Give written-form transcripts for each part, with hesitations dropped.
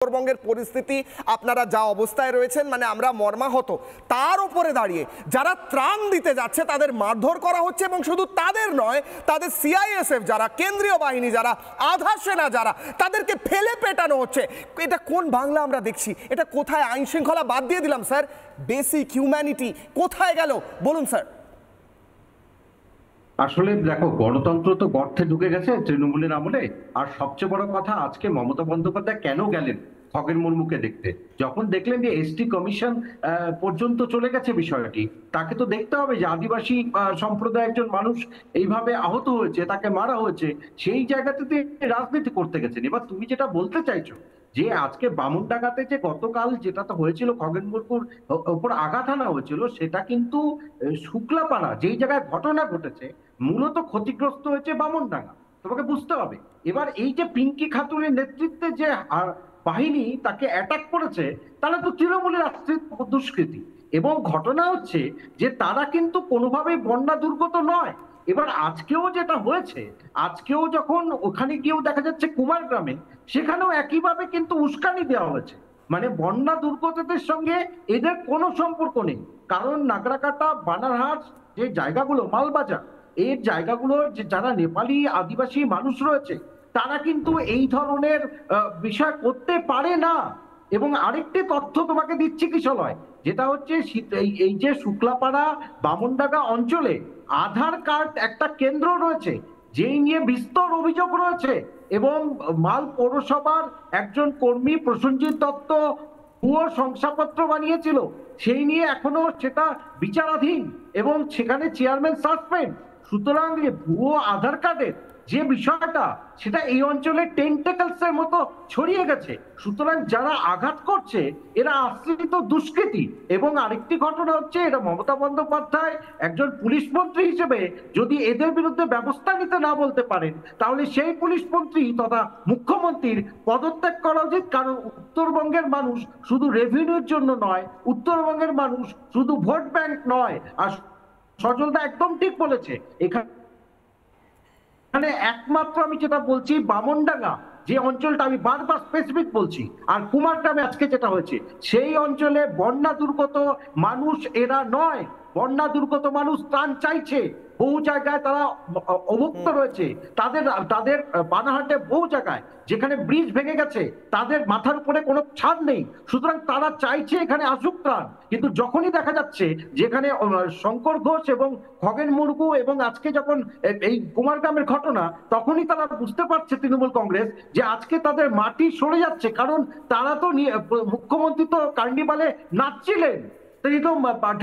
উত্তরবঙ্গের পরিস্থিতি আপনারা যা অবস্থায় রয়েছেন, মানে আমরা মর্মাহত। তার উপরে দাঁড়িয়ে যারা ত্রাণ দিতে যাচ্ছে তাদের মারধর করা হচ্ছে, এবং শুধু তাদের নয়, তাদের সিআইএসএফ যারা, কেন্দ্রীয় বাহিনী যারা, আধা সেনা যারা, তাদেরকে ফেলে পেটানো হচ্ছে। এটা কোন বাংলা আমরা দেখছি? এটা কোথায়? আইন শৃঙ্খলা বাদ দিয়ে দিলাম স্যার, বেসিক হিউম্যানিটি কোথায় গেল বলুন স্যার? আসলে দেখো, গণতন্ত্র তো গর্তে ঢুকে গেছে তৃণমূলের আমলে। আর সবচেয়ে বড় কথা, আজকে মমতা বন্দ্যোপাধ্যায় কেন গেলেন খগেন মুর্মুকে দেখতে? যখন দেখলেন যে এসটি কমিশন পর্যন্ত চলে গেছে বিষয়টি, তাকে তো দেখতে হবে যে আদিবাসী সম্প্রদায়ের একজন মানুষ এইভাবে আহত হয়েছে, তাকে মারা হয়েছে, সেই জায়গাতে রাজনীতি করতে গেছেন। এবার তুমি যেটা বলতে চাইছো যে আজকে বামুনডাঙ্গাতে যে গতকাল যেটা তো হয়েছিল, খগেন মুর্মুর উপর আঘাত আনা হয়েছিল, সেটা কিন্তু শুক্লাপাড়া যেই জায়গায় ঘটনা ঘটেছে, মূলত ক্ষতিগ্রস্ত হয়েছে বামুনডাঙ্গা। তোমাকে বুঝতে হবে। এবার এই যে পিঙ্কি খাতুনের নেতৃত্বে যে বাহিনী তাকে অ্যাটাক করেছে, তারা তো তৃণমূলের আশ্রিত দুষ্কৃতী। এবং ঘটনা হচ্ছে যে তারা কিন্তু কোনোভাবেই বন্যা দুর্গত নয়। এবার আজকেও যেটা হয়েছে, আজকেও যখন ওখানে গিয়েও দেখা যাচ্ছে কুমার গ্রামে, সেখানেও একইভাবে কিন্তু উস্কানি দেওয়া হয়েছে। মানে বন্যা দুর্গতদের সঙ্গে এদের কোনো সম্পর্ক নেই। কারণ নাগরাকাটা, বানারহাট যে জায়গাগুলো, মালবাজার, এই জায়গাগুলোর যে যারা নেপালি আদিবাসী মানুষ রয়েছে, তারা কিন্তু এই ধরনের বিষয় করতে পারে না। এবং আরেকটি তথ্য তোমাকে দিচ্ছি কিশলয়, যেটা হচ্ছে এই যে শুক্লাপাড়া বামনডাঙ্গা অঞ্চলে আধার কার্ড একটা কেন্দ্র রয়েছে, যেই নিয়ে বিস্তর অভিযোগ রয়েছে। এবং মাল পৌরসভার একজন কর্মী প্রসেনজিৎ দত্ত ভুয়ো শংসাপত্র বানিয়েছিল, সেই নিয়ে এখনো সেটা বিচারাধীন এবং সেখানে চেয়ারম্যান সাসপেন্ড। সুতরাং ভুয়ো আধার কার্ডের যে বিষয়টা, সেটা এই অঞ্চলে টেন্টেকলস এর মতো ছড়িয়ে গেছে। সুতরাং যারা আঘাত করছে এরা আশ্রিত দুষ্কৃতী। এবং আরেকটি ঘটনা হচ্ছে, এটা মমতা বন্দ্যোপাধ্যায় একজন পুলিশ মন্ত্রী হিসেবে যদি এদের বিরুদ্ধে ব্যবস্থা নিতে না বলতে পারেন, তাহলে সেই পুলিশ মন্ত্রী তথা মুখ্যমন্ত্রীর পদত্যাগ করা উচিত। কারণ উত্তরবঙ্গের মানুষ শুধু রেভিনিউর জন্য নয়, উত্তরবঙ্গের মানুষ শুধু ভোট ব্যাংক নয়। আর সজলদা একদম ঠিক বলেছে, এখানে একমাত্র আমি যেটা বলছি, বামনডাঙ্গা যে অঞ্চলটা, আমি বারবার স্পেসিফিক বলছি, আর কুমারগ্রামে আজকে যেটা হয়েছে, সেই অঞ্চলে বন্যা দুর্গত মানুষ এরা নয়। বন্যা দুর্গত মানুষ ত্রাণ চাইছে, বহু জায়গায় তারা অভুক্ত রয়েছে। তাদের বানাহাটে বহু জায়গায় যেখানে ব্রিজ ভেঙে গেছে, তাদের মাথার উপরে কোনো ছাদ নেই। সুতরাং তারা চাইছে এখানে আসুক ত্রাণ। কিন্তু যখনই দেখা যাচ্ছে যেখানে শঙ্কর ঘোষ এবং খগেন মুর্মু এবং আজকে যখন এই কুমারগ্রামের ঘটনা, তখনই তারা বুঝতে পারছে তৃণমূল কংগ্রেস যে আজকে তাদের মাটি সরে যাচ্ছে। কারণ তারা তো মুখ্যমন্ত্রী তো কার্নিভালে নাচছিলেন, তিনি তো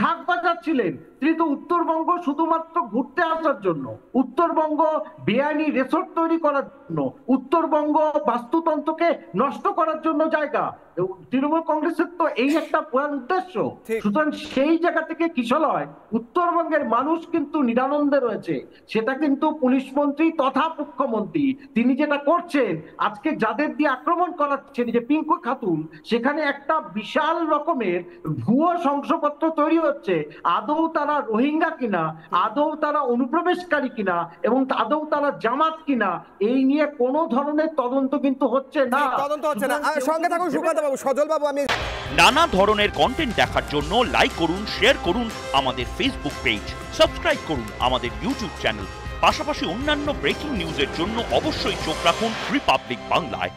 ঢাক বাজাচ্ছিলেন, তিনি তো উত্তরবঙ্গ শুধুমাত্র ঘুরতে আসার জন্য, উত্তরবঙ্গ বেআইনি রিসোর্ট তৈরি করার জন্য, উত্তরবঙ্গ বাস্তুতন্ত্রকে নষ্ট করার জন্য জায়গা। তৃণমূল কংগ্রেসের তো এই একটা প্রধান উদ্দেশ্য। সুতরাং সেই জায়গা থেকে কিশলয়, উত্তরবঙ্গের মানুষ কিন্তু নিরানন্দে রয়েছে। সেটা কিন্তু পুলিশ মন্ত্রী তথা মুখ্যমন্ত্রী তিনি যেটা করছেন, আজকে যাদের দিয়ে আক্রমণ করাচ্ছেন, যে পিঙ্কু খাতুন, সেখানে একটা বিশাল রকমের ভুয়ো শংসাপত্র তৈরি হচ্ছে। আদৌ তারা রোহিঙ্গা কিনা, আদৌ তারা অনুপ্রবেশকারী কিনা, এবং আদৌ তারা জামাত কিনা, এই নিয়ে কোনো ধরনের তদন্ত কিন্তু হচ্ছে না। সঙ্গে থাকুন সুকান্ত বাবু, সজল বাবু। আমি নানা ধরনের কন্টেন্ট দেখার জন্য লাইক করুন, শেয়ার করুন আমাদের ফেসবুক পেজ, সাবস্ক্রাইব করুন আমাদের ইউটিউব চ্যানেল। পাশাপাশি অন্যান্য ব্রেকিং নিউজের জন্য অবশ্যই চোখ রাখুন রিপাবলিক বাংলায়।